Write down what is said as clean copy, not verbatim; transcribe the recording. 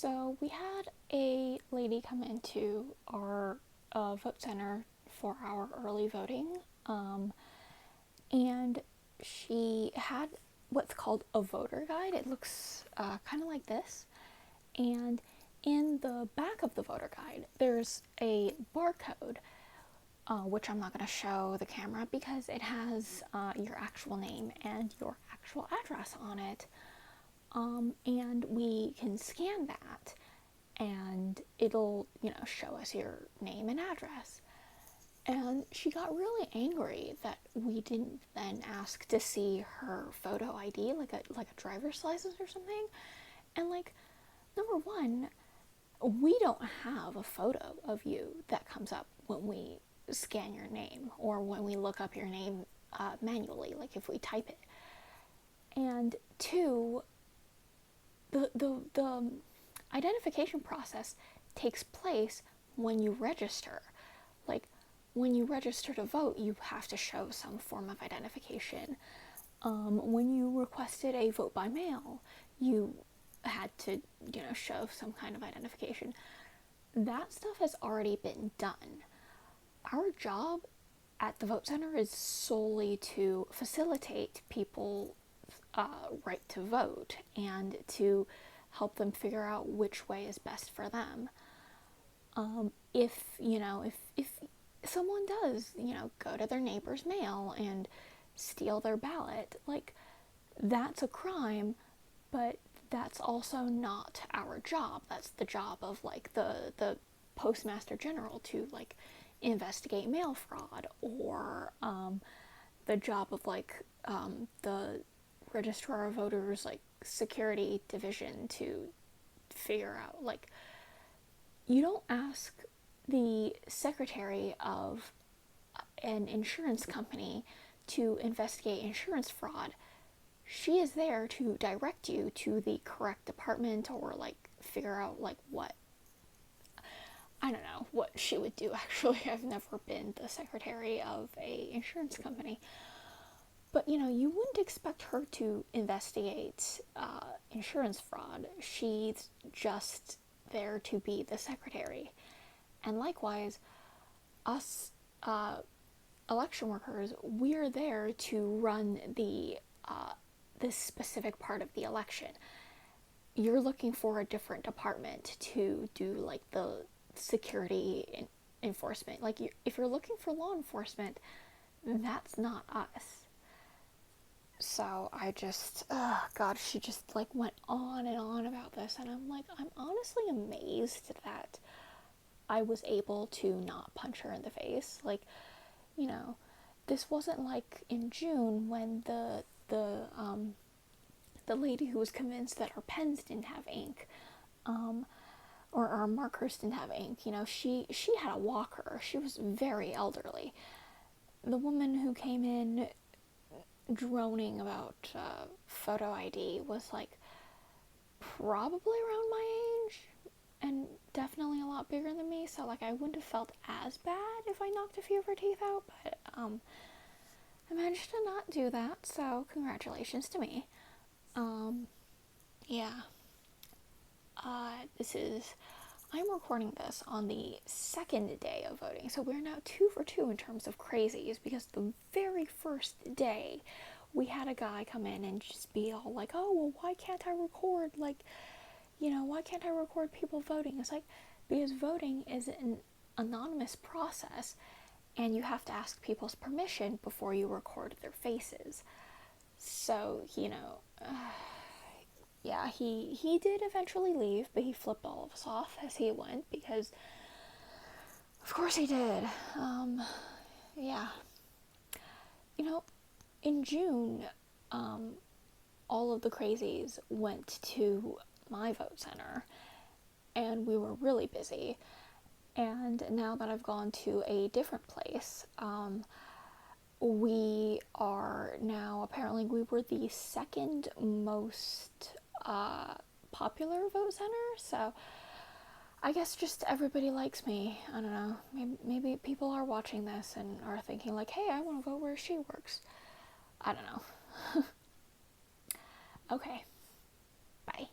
So we had a lady come into our vote center for our early voting, and she had what's called a voter guide. It looks kind of like this, and in the back of the voter guide, there's a barcode, which I'm not going to show the camera because it has your actual name and your actual address on it. And we can scan that and it'll, show us your name and address. And she got really angry that we didn't then ask to see her photo ID, like a driver's license or something. And number one, we don't have a photo of you that comes up when we scan your name or when we look up your name manually, like if we type it. And two, the identification process takes place when you register. Like, when you register to vote, you have to show some form of identification. When you requested a vote by mail, you had to, show some kind of identification. That stuff has already been done. Our job at the vote center is solely to facilitate people right to vote and to help them figure out which way is best for them. If someone does, go to their neighbor's mail and steal their ballot, that's a crime, but that's also not our job. That's the job of the Postmaster General to investigate mail fraud, or the job of the Registrar of Voters security division to figure out you don't ask the secretary of an insurance company to investigate insurance fraud. She is there to direct you to the correct department, or figure out what, I don't know what she would do. Actually, I've never been the secretary of a insurance company. But, you wouldn't expect her to investigate insurance fraud. She's just there to be the secretary. And likewise, us election workers, we're there to run this specific part of the election. You're looking for a different department to do the security enforcement. If you're looking for law enforcement, that's not us. So I just, God, she just went on and on about this, and I'm honestly amazed that I was able to not punch her in the face. This wasn't in June when the lady who was convinced that her pens didn't have ink, or our markers didn't have ink. She had a walker. She was very elderly. The woman who came in droning about photo ID was probably around my age and definitely a lot bigger than me, so I wouldn't have felt as bad if I knocked a few of her teeth out, but I managed to not do that, so congratulations to me. Yeah. I'm recording this on the second day of voting, so we're now 2 for 2 in terms of crazies, because the very first day we had a guy come in and just be all oh, well, why can't I record, why can't I record people voting? It's because voting is an anonymous process, and you have to ask people's permission before you record their faces. So, yeah, he did eventually leave, but he flipped all of us off as he went, because of course he did. Yeah. In June, all of the crazies went to my vote center, and we were really busy. And now that I've gone to a different place, we are now, apparently we were the second most popular vote center, so I guess just everybody likes me. I don't know, maybe people are watching this and are thinking hey, I want to vote where she works. I don't know. Okay, bye.